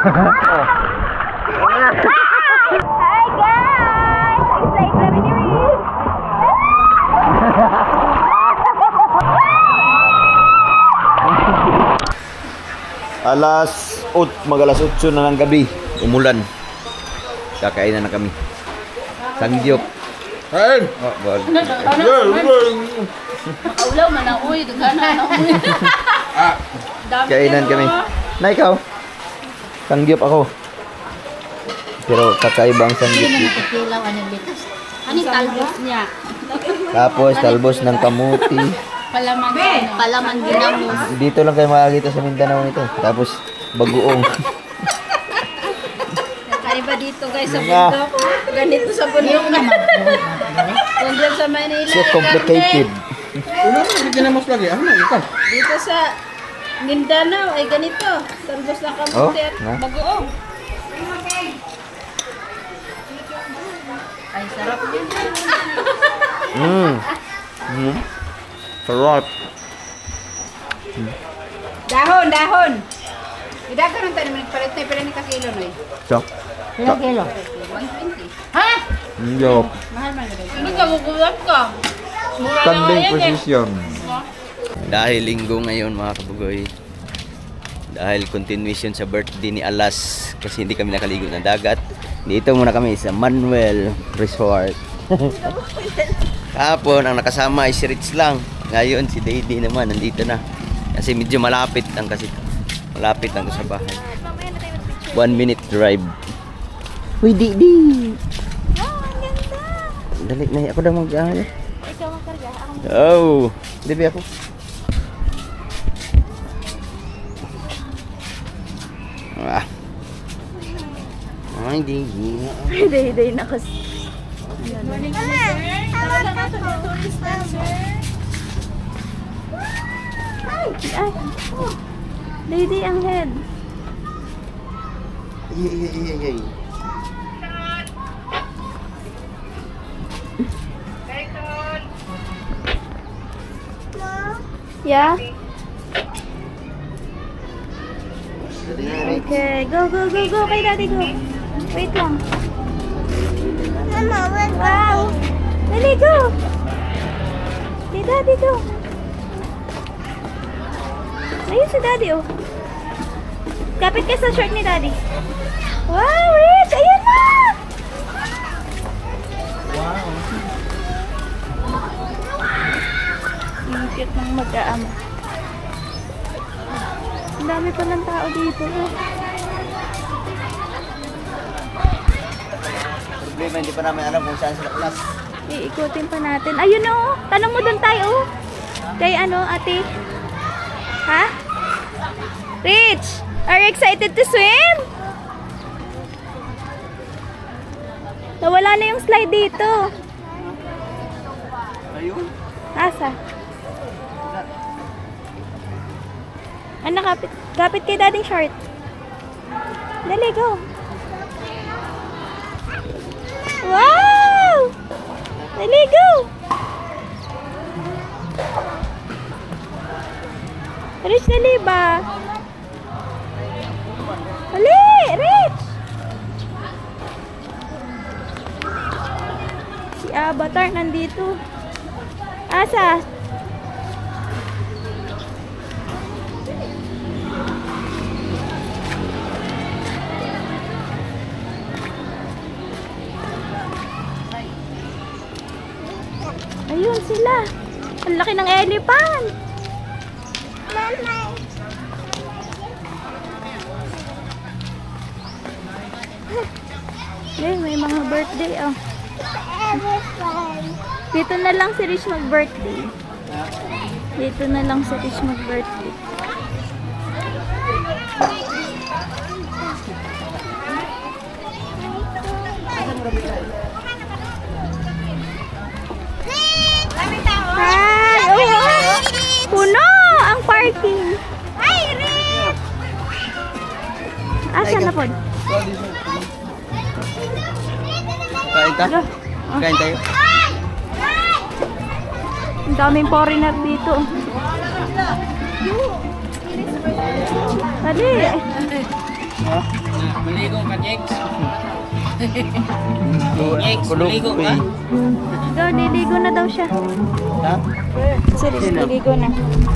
Hi guys! Excited kami ni Reese! Mag-alas 8 na ng gabi. Umulan. Kakainan na kami. Sangyup. Kain! Ulaw man na uy, dugana na uy. Kainan kami. Na ikaw? Sangyup ako. Pero kakaiba ang sangyup dito. Kilaw anong litas. Anong talbos niya? Tapos talbos ng kamuti. Palaman ginamos. Dito lang kayo makakita sa Mindanao nito. Tapos bagoong. Kaiba dito guys sa bundok. Ganito sa bundok na. Kung dyan sa Manila. So complicated. Ano na ginamos lagi? Ano na ito? Dito sa Mindanao ay ganito. Talbos ng kamuti at na? bagoong. Ay sarap yun. Sarap. Dahon! Idagkaroon tayo naman, palit na pala ni kakilo no eh. So, Ilang kilo? 120. Ha? yup. Mahal man nila. Hindi ka gugulat ka. Standing position. Dahil linggo ngayon mga kabugoy. Dahil continuation sa birthday ni Alas. Kasi hindi kami nakaligo ng dagat. Dito muna kami sa Manuel Resort. Kahapon ang nakasama ay si Rich lang. Ngayon si Dayday naman nandito na. Kasi medyo malapit lang sa bahay. 1 minute drive. Uy, Dayday! Wow, ang ganda! Dali na, ako daw mag-ahal. Ikaw magkarga, ako Oh! Dibi ako. Ah. Ay, Dayday. Day nakas. Ay! Lady ang head. Ay. Yeah? Okay, go kay daddy, go. Wait lang. Wow! Dali, go! Kay daddy, go. Ayun si daddy, oh. Kapit ka sa shirt ni daddy. Wow, Rich! Ayan na! Ang cute ng mag-aama. Ang dami pa ng tao dito. Problema, hindi pa namin alam kung saan sila class. Iikutin pa natin. Ayun o. Tanong mo doon tayo. Kay ano, ate? Ha? Rich, are you excited to swim? Nawala na yung slide dito. Ayun. Asa? Ano, kapit kay dading short. Dali, go. Wow! Dali, go. Rich, dali ba? Dali, Rich! Si Avatar nandito. Asa? Ayun sila. Ang laki ng elephant. Ay, may mga birthday, oh. Dito na lang si Rich mag-birthday. Dito na lang si Rich mag-birthday. Hi! Oh! Puno ang parking. Hi, Rich! Asa na po? Kain ta? Ano? Kain tayo? Ang daming foreigner dito. Dali. Maligong ka, Jex. Jex, maligo ka? Go, diligo na daw siya. Ha? Sorry, diligo na.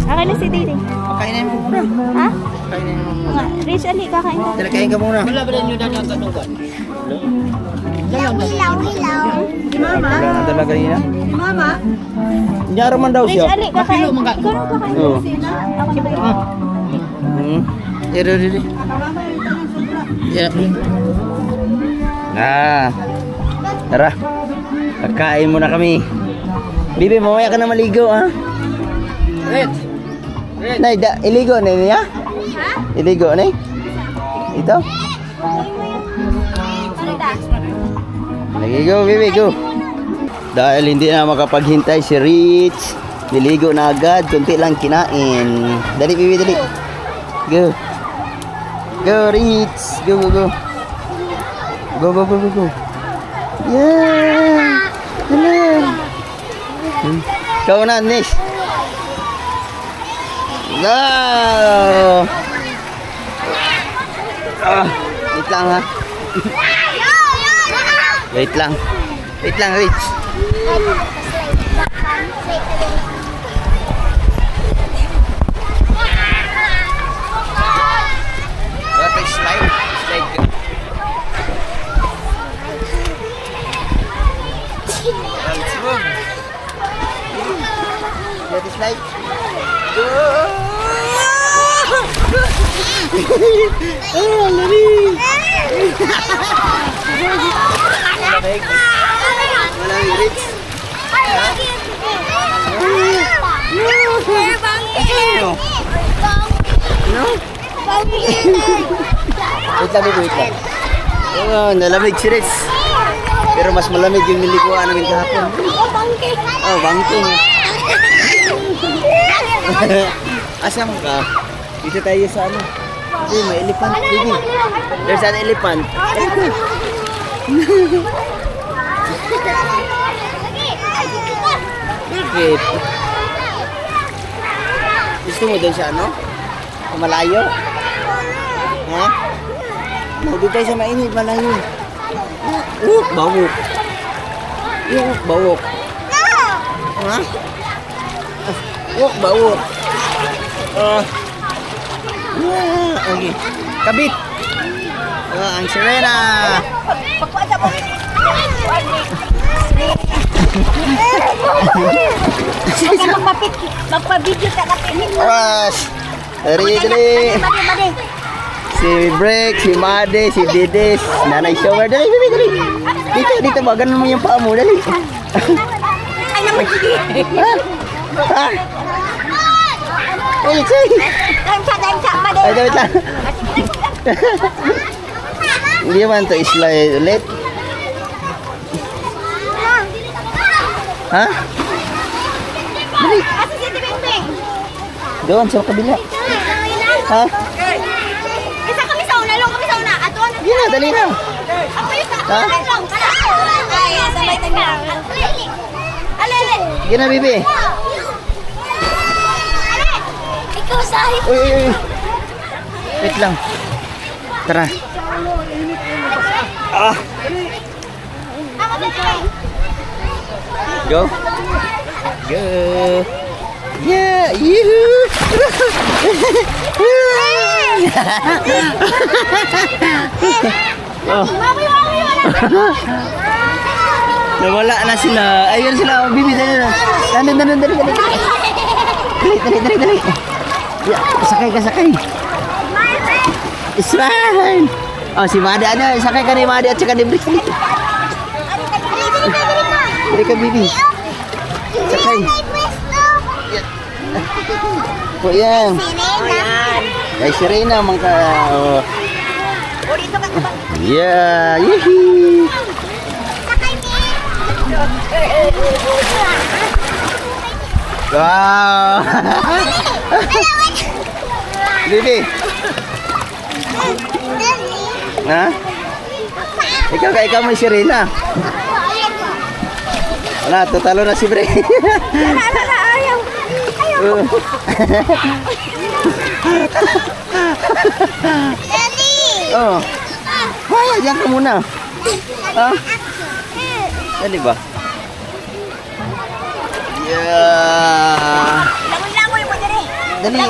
Akin na si Didi. Kainin mo muna. Ha? Kainin mo muna. Nga, Rich, ali, kakain ka. Dala, kain ka muna. Wala ba rin yung dadatanugan? Wala na dala kanina. Nyaro man daw Rich, siya. ali, kakain. Ikaw na kakain. Oo. Ako na ba? Dili. Yeah. Tara. Kakain muna kami. Bibi, mamaya ka na maligo, ha? Red! Nay, iligo na niya? Ha? Iligo na Ito? Naligo, Bibi, go. Dahil hindi na makapaghintay si Rich, niligo na agad, kunti lang kinain. Dali, Bibi, dali. Go. Go, Rich. Go. Go. Yeah. Hello. Ikaw na, Nish. No. Wait lang, ha. Wait lang, Rich. Slide ka. Let's move. Let it slide. Go. Lari. Malamig, Rich. No? Wait lang. Oh, nalamig si Rich. Pero mas malamig yung nilikuan namin kahapon. Oh, bangking. Asam ka? Dito tayo sa ano? Hindi, may elephant. Baby. There's an elephant. Bakit? Gusto mo doon sa ano? Sa malayo? Ha? Doon tayo sa mainit, malayo. Bawok. Bawok. Ha? Bawok. Okay. Kabit. Ang sirena. Magpa-video ka kapinin mo. Aras. Dali. Si Break, si Made, si Didis, Nanay Shower. Dali. Dito ba? Ganun mo yung paa mo. Dali. Ay naman. Ha? Hey, say. Dansa, mali. Ay, wait lang. Hindi man to slide ulit. Ha? Dali. Asa si Bing? Doon sa kabila. Ha? Isa kami sa una, long kami sa una. Aton. Hindi na, dali na. Ako yung sa Ha? long. Ay, sabay tayo. Ale. Sige na, Bibi. Ikaw sahi. Uy. Wait lang. Tara. Ako dito. Go. Yeah, yoo. Oh. Wawi, wala. Nawala na sila. Ayun sila. Bibi, dali na. Dali. Dali. Ya, sakay. It's fine. Oh, si Mada ano. Sakay ka ni Mada at saka ni Brick. Dali ka, Bibi. Sakay. O yan. Kay Serena, mangka. Oh. Yeah. Yee. Wow. Bibi. Ha? Ikaw may Serena. Wala, tatalo na si Bre. Ayaw. Oh. Diyan ka muna. Ha? Dali ba? Yeah. Langoy mo dire. Dali.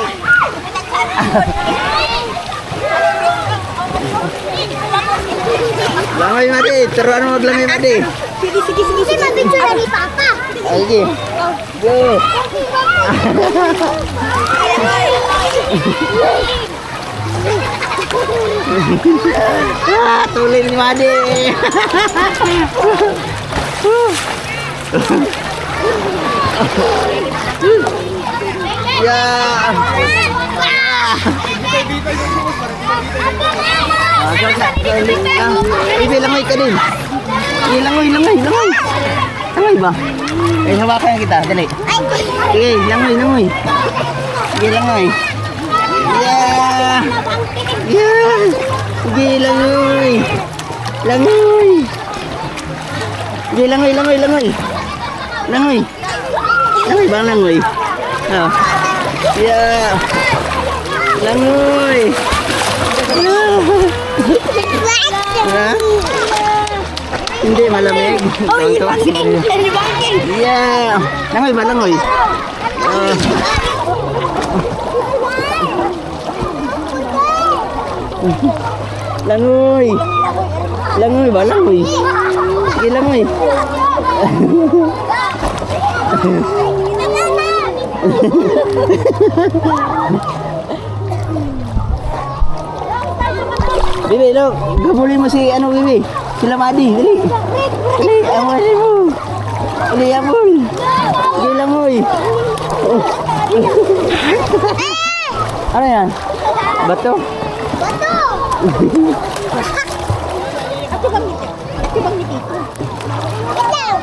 Langoy madi. Turuan mo maglangoy madi. Sige. Sige, mabitsura ni Papa. Sige. Go. Tuloy ni Madi. Ya. Ibi langoy ka din. Langoy. Langoy ba? Hawakan kita, dali. Sige, langoy. Sige, langoy. Yeah. Sige, langoy. Sige, langoy. Langoy bang langoy? Oh. Yeah. Langoy. Ha? Hindi malamig. Oh, bangking. Yeah. Langoy ba langoy? Langoy. Langoy ba langoy? Sige langoy. Bibi, lo, gabulin mo si ano, Bibi. Sila Madi, dali. Dali, amulin mo. Dali, amul. Sige langoy. Ano yan? Bato? Ate bang ni Tito?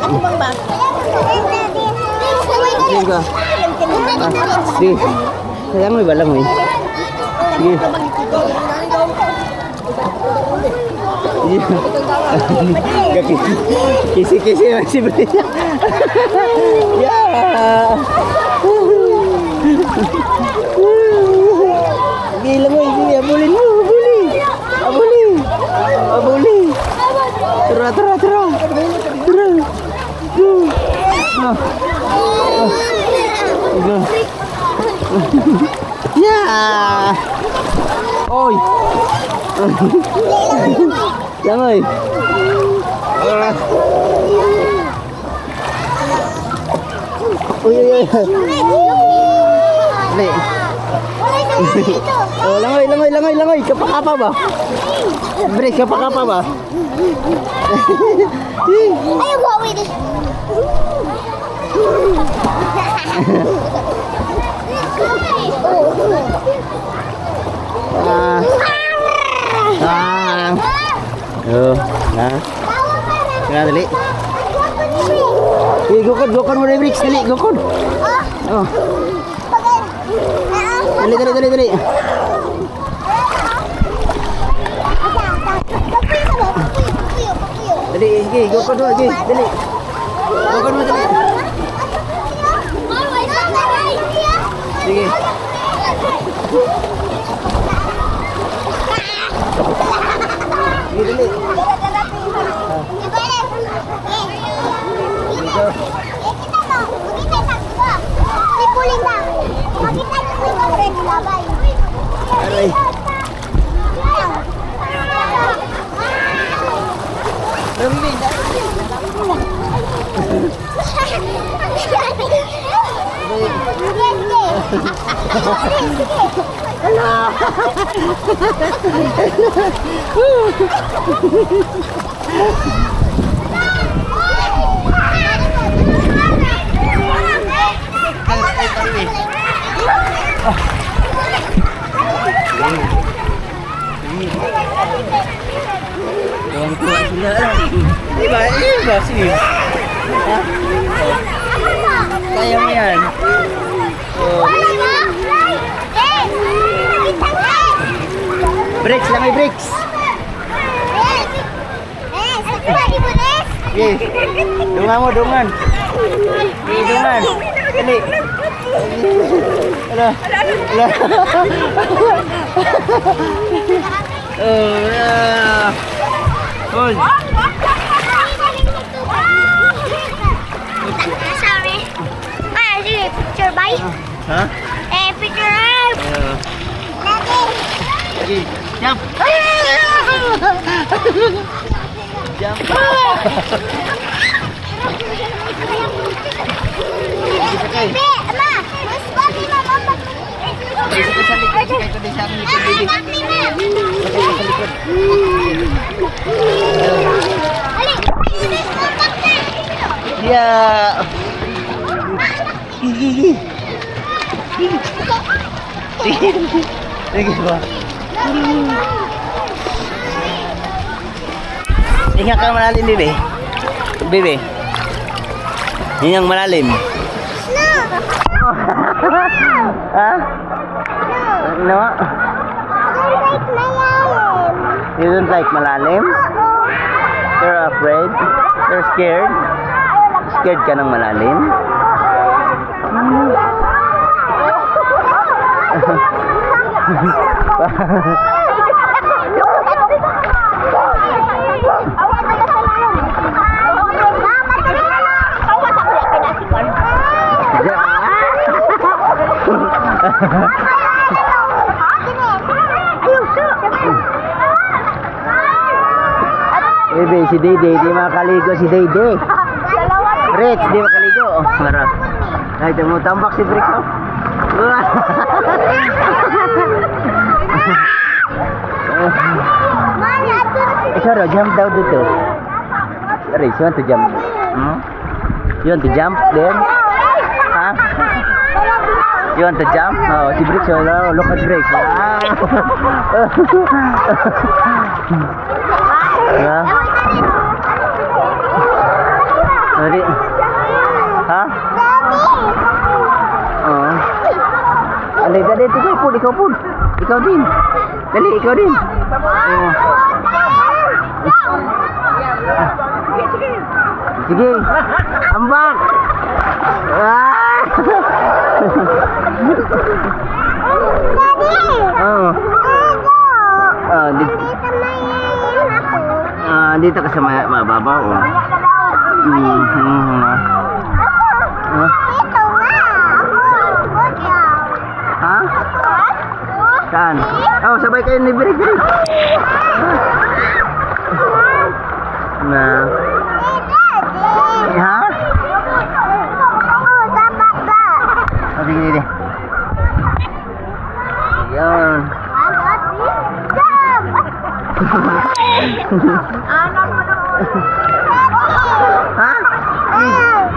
Ate bang ba? Sige ka. Sige. Langoy ba langoy? Sige. Kisi masih beri. Ya. Gila mo, ini abulin mo, abulin. Tera. Ya. Oi. Langoy. Uy. Dali. Oh, langoy. Kapakapa ba? Break, kapakapa ba? Ayaw go away this. Kaya dali. Gukod mo na yung bricks, dali, gukod. Oh. Dali. Dali, sige, gukod mo, sige, dali. Gukod mo, dali. Sige. Sige, dali. Aray. Orang tua sila lah. Iba sih. Kaya mo yan. Brakes lang, may brakes. Okay. Dungan. Dali. Ala. Oh, ya. Hold. Sorry. Ah, sige, picture bye. Ha? Picture. Sige, jump. Jump. Be, ma, mas babi mama. Sige, sa likod. Sige, ito din sa amin. Ya. Gigi. Sige ba? Ingat ka malalim, bebe. Bebe. Yun yung malalim. Ha? No? You don't like malalim? You're afraid? You're scared? Scared ka ng malalim? Bebe, si Dede, di makaligo si Dede. Rich, di makaligo. Marah. Ay, tumutambak si Bricks. Ikaw daw, jump daw dito. Rich, you want to jump? Hmm? You want to jump then? Ha? You want to jump? Oh, si Bricks, oh, look at Bricks. Ah. Sorry. Ha? Oh. Dali, dali, ikaw pun, ikaw pun. Ikaw din. Dali, ikaw din. Oh. Sige. Ambak. Ah. Oh. Dito ka sa mababaw. Oh. Ha? Saan? Oh, sabay kayo ni Birik. Na. Ha? Oh, sige, sige. Yan. Ha?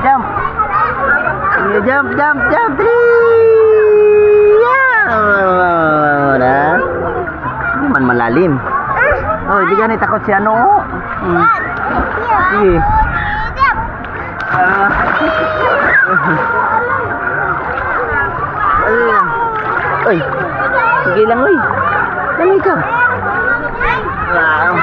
Jump. Jump, jump, jump. Hindi man malalim. Oh, hindi ganit takot si ano. Sige. Uy. Sige lang, uy. Dali ka. Wow.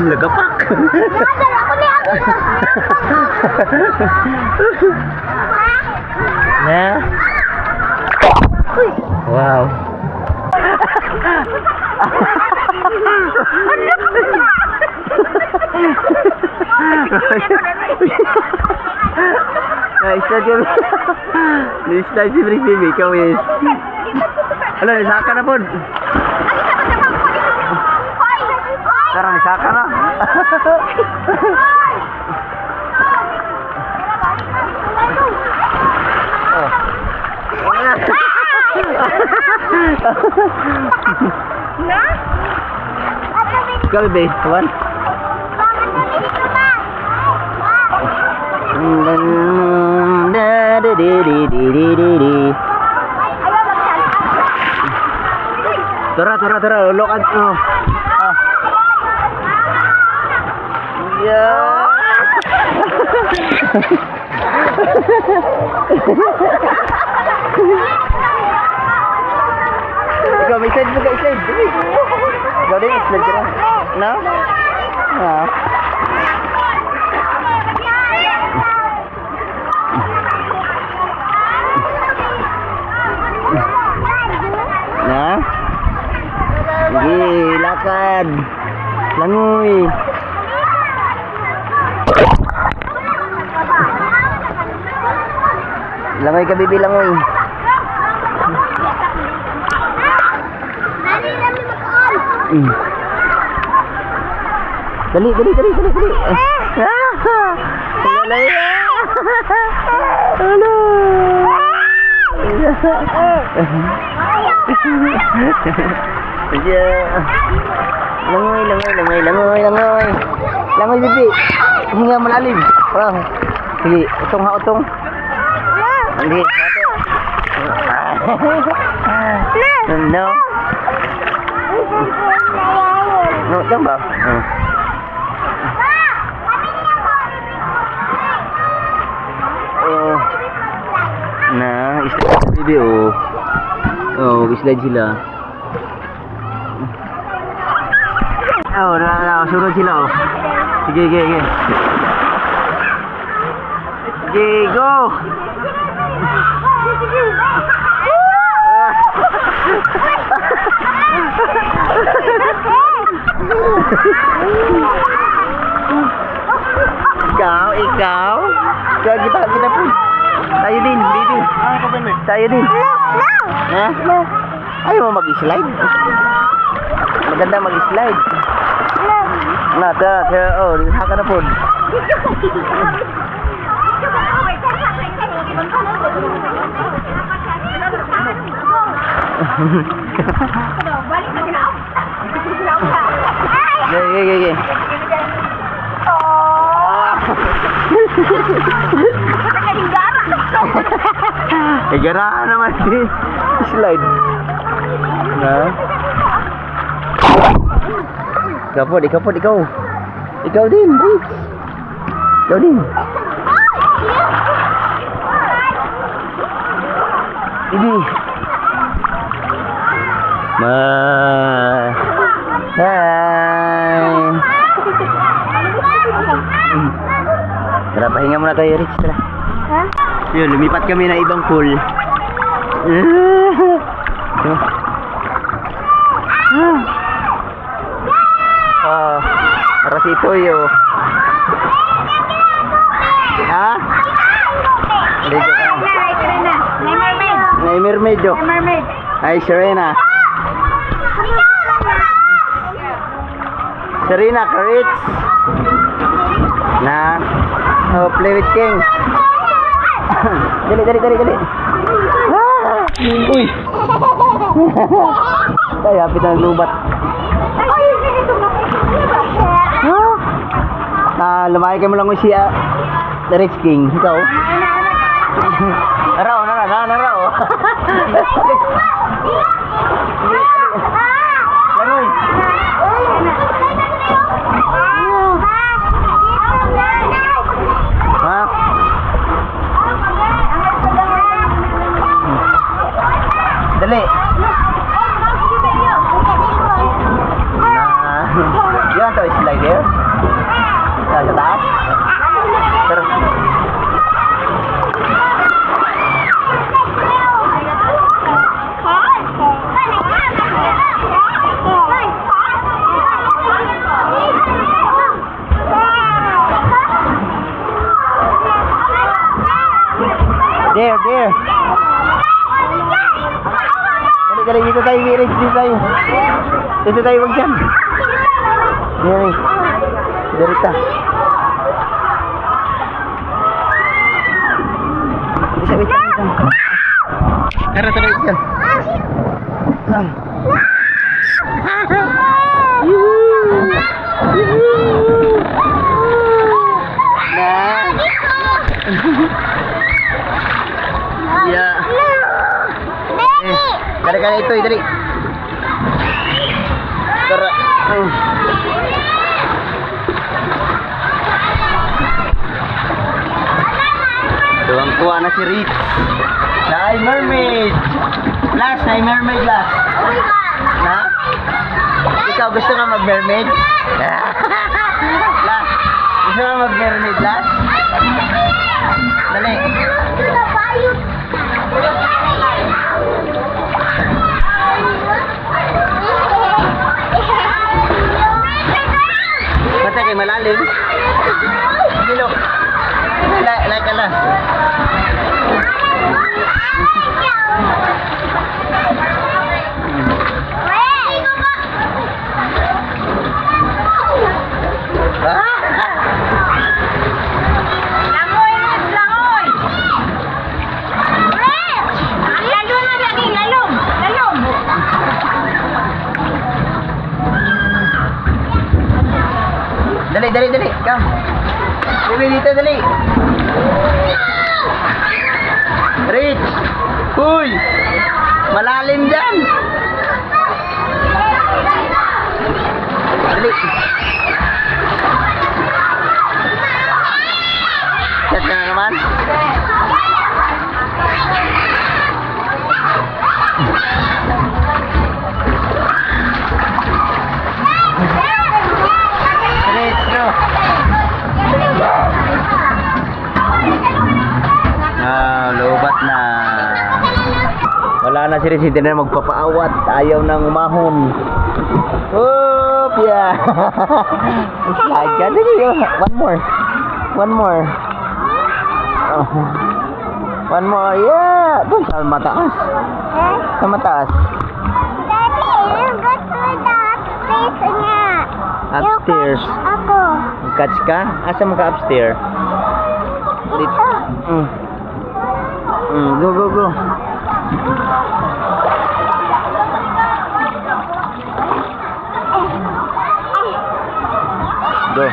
Lagapak. Nah. Wow. Start si Brick Baby, ikaw is. Ano, nisaka na po. Tara, nisaka na. Ikaw, baby, one. Tara, look at yeah. Ikaw, may slide mo ka, slide. Ikaw din, slide ka na. No? Ah. Sige, lakad. Langoy. Langoy ka, bibi, langoy. Dali namin mag-on. Dali. Lalay. Hello. Langoy. Langoy, bibi. Hinga malalim. Oh. Sige, utong. Hindi, No. No, tama. Oh. Slide bibi, oh. Oh, slide sila. Oh, sunod sila, oh. Sige. Sige, go! Ikaw? Kita pun. Tayo din, baby. Tayo din. Ha? Ayaw mo mag-slide? Maganda mag-slide. Oh, haka na po. Okay. Gara naman si slide. Na? Kapot, ikaw. Ikaw din, Rich. Ikaw din. Ini. Hai. Tara, pahinga muna tayo, Rich. Tara. Ha? Yun, lumipat kami na ibang pool. Para si Toyo. Ha? Ligo ka. May mermaid do. Ay, Serena. Serena, Rich. Na. Oh, play with King. Dali. Uy. Ay, hapit na lubat. Lumaki kayo mo lang siya. The Rich King. Ikaw? Naraw. Langoy. Ha? Dali. Yan to, slide here. Sa taas. Terus. There. Dali, dito tayo, Mirage, dito tayo. Dito tayo, wag dyan. Dali. Derita. Bisa. Tara, yan. Ya. Dari itu, dari. Tara. Tuwang-tuwa na si Rich. Ay, mermaid. Last. Na? Ikaw gusto nga mag-mermaid? Last. Gusto nga mag-mermaid last? Dali. malalim. Dilo. Like ka na. Dali. Come. Uwi dito, dali. Rich. Uy. Malalim dyan. Dali. Chat ka na naman. Lobat na. Wala na si Rich, hindi na magpapaawat. Ayaw nang umahon. Oop, yeah. Slide ka. One more. Oh. One more, yeah. Doon sa mataas. Sa mataas. Daddy, you go to the upstairs nga. Upstairs. Ako. Catch ka? Asa mo ka upstairs? Dito. Go. Go. Yeah.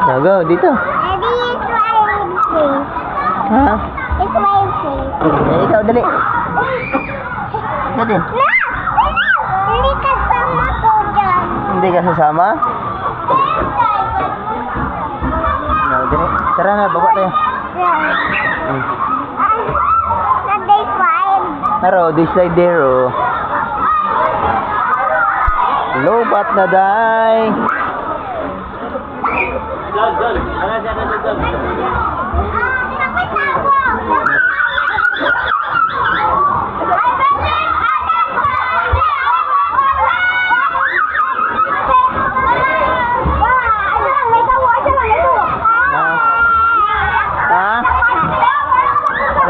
Now go, dito. Daddy, it's my place. Ha? It's my place. Ikaw, dali. Dali. Hindi kasama ko dyan. Hindi ka sasama? No, dali. Tara na, baba tayo. Na day 5. Naro, this side there, oh. Lobat na, day.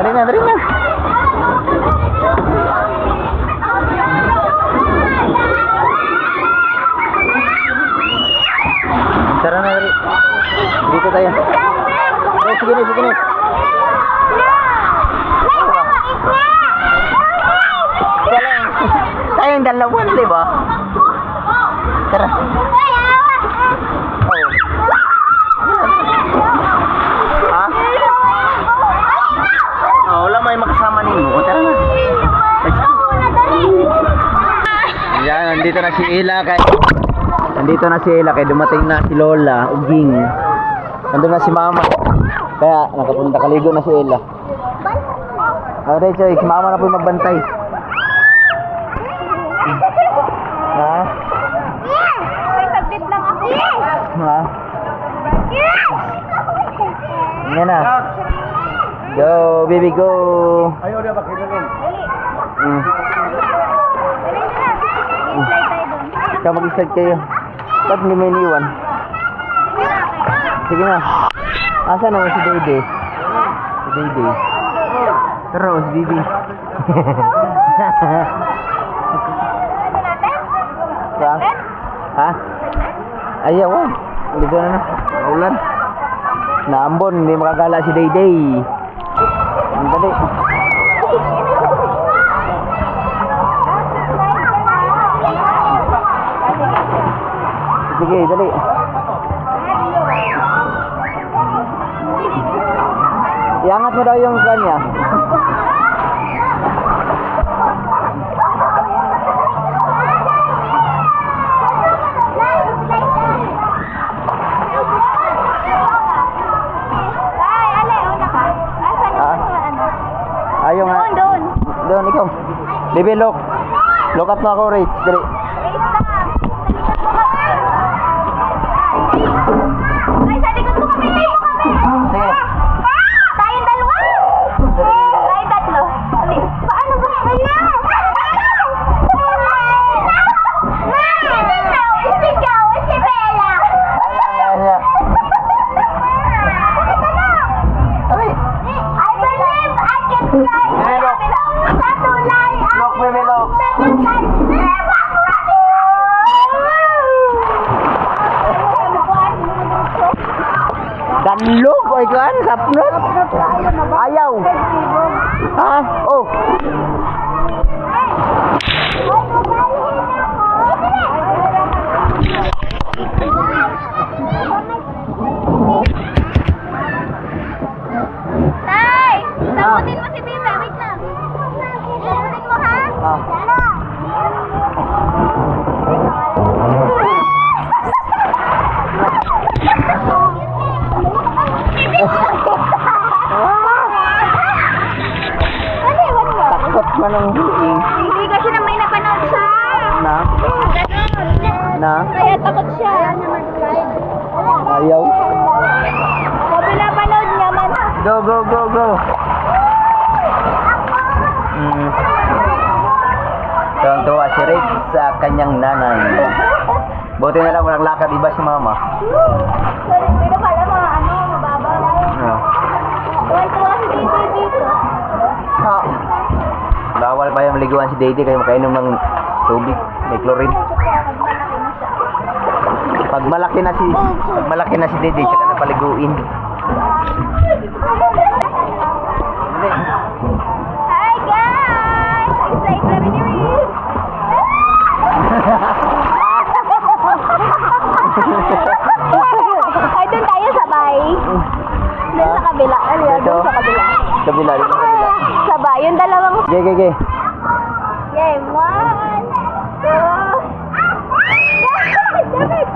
Dali na. Tara na, dali. Dito tayo. Sige na. Tayong dalawan, di ba? Tara. Ha? Wala may makasama ninyo. Tara na. Yan, nandito na si Ella kay dumating na si Lola, Uging. Nandun na si Mama. Kaya nakapunta kaligo na si Ella. Alright, so si Mama na po magbantay. Ha? May saglit lang ako. Ha? Yan na. Go, baby, go. Ayaw dia pakai dulu. Ikaw mag-slide kayo. Ba't hindi may iniwan? Sige na. Asa naman si Dede? Si Dede. Tara, si Dede. Ha? Ayaw, ligo na. Ulan. Naambon, hindi makagala si Dede. Ang dali. Sige, dali. Iangat mo daw yung kanya. Ayaw nga. Doon, ikaw. Baby, look. Look at mo ako, Rach. Dali. Ay, sa likod mo kami! Sige. Tayong dalawa! Tayong tatlo. Paano ba? Wala! Tapnot? Ayaw. Ha? Oh. Tay! Takutin mo si Bibe. Wait lang. Takutin mo, ha? Naliwan mo. Takot man ang hiling. Hindi kasi na may napanood siya. Na? Ganun. Na? Kaya takot siya. Ayaw. Sabi na panood niya man. Go, go, go, go. Tuwang-tuwa si Rick sa kanyang nanay. Buti na lang walang lakad, iba si mama. Sorry, pero pala mga mababaw. No. Tuwa-tuwa si Dito dito. Bawal pa yung maliguan si Dede kayo makainom ng tubig. May chlorine. Pag malaki na si Dede, saka na paliguin. Hi guys! Excited kami ni Riz. Ay, doon tayo sabay. Doon sa kabila. Ano yun? Doon sa kabila. Kabila, dito sa kabila. Sabay. Yung dalawang... Okay. Game. 1, 2... David!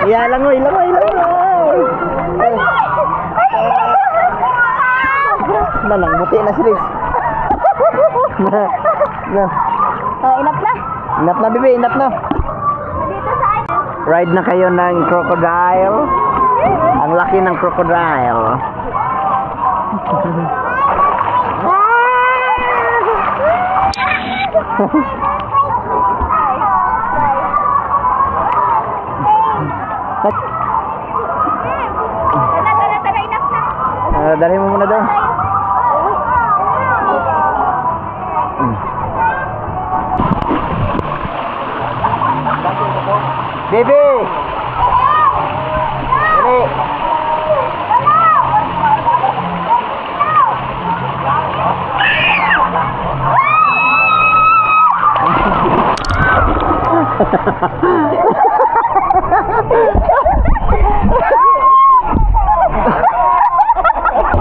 Ilang mo. Manang, buti na si Riz. Enough na. Inap na, bibi, inap na. Dito saan? Ride na kayo ng crocodile. Ang laki ng crocodile. Tara, enough na. Dalhin mo muna daw. Baby! Dali!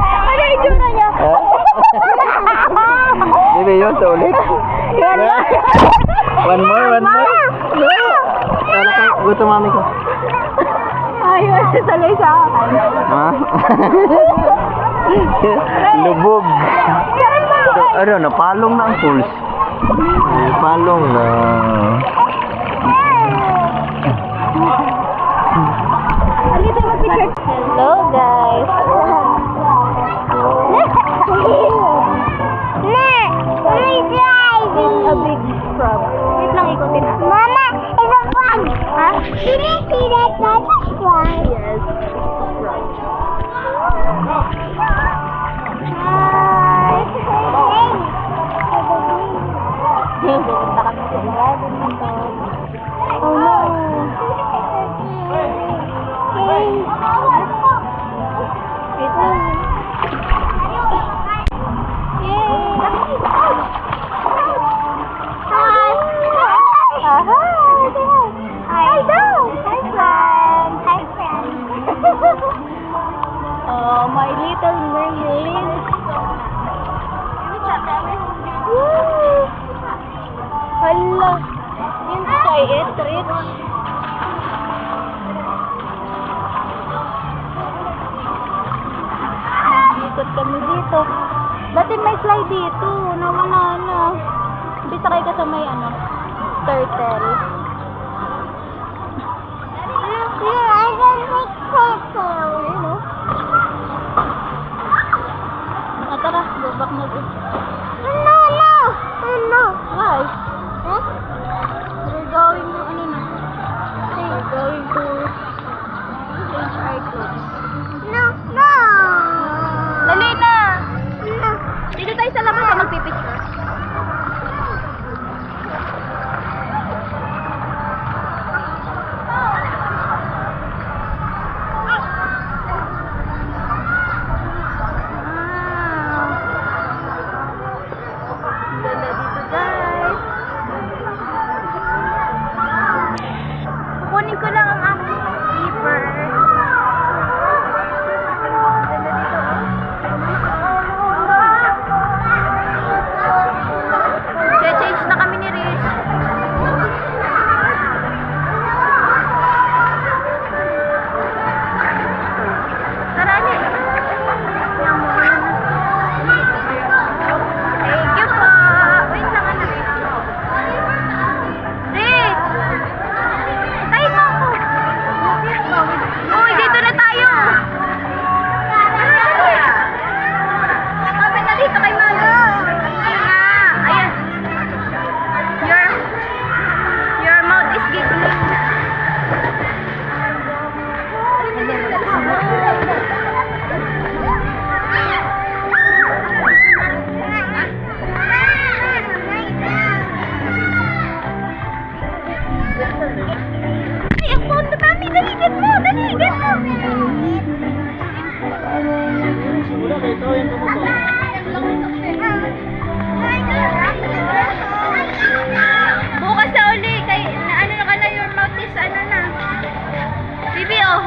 Ano yung itsura niya? Baby, yun, sa ulit. One more. No! Wala ka, gutom mami ko. Ayun, salay sa akin. Ha? Lubog. Ano, napalong na ang pulse. Napalong na. Alito mag-picture. Hello, guys. A big frog. Wait lang, ikutin na. Mama, it's a frog. Ha? Can you see that? That's a frog. Yes. Hi. Pupunta kami sa ilalim nito. Oh no. Wait lang. Oh, my little mermaid. Woo! Hala. Yun kay Etrich. Ikot kami dito. Dati may slide dito. Nawala na. Hindi sakay ka sa may turtle. I can make purple. Ayun o. Tara, go back na dito. No. Why? Huh? We're going to, we're going to change our clothes. No. Dali na! No. Dito tayo sa labas na magpipicture.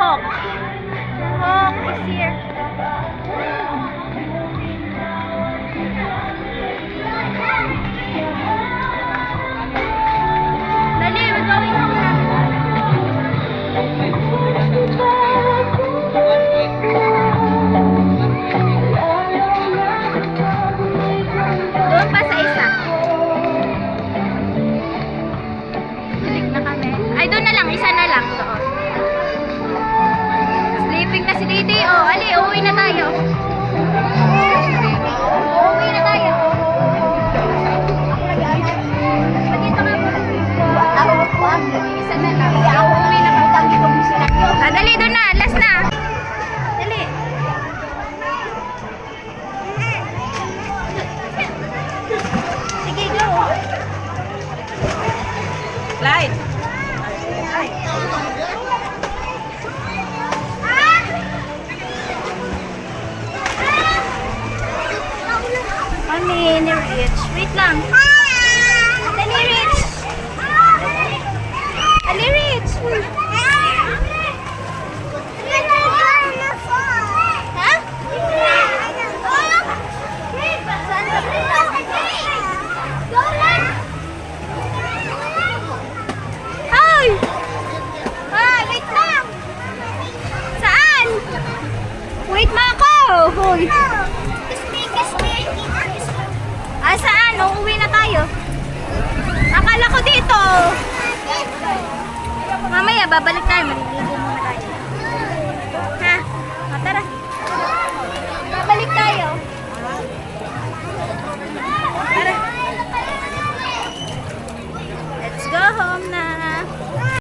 Hawk. Hawk is here. Dali, we're going home na. Doon pa sa isa. Balik na kami. Ay, doon na lang. Isa na lang. Doon. Sleeping na si Didi. Oh, ali, uuwi na tayo. Uuwi na tayo. Dito ka muna. Isa na lang. Uuwi na kami.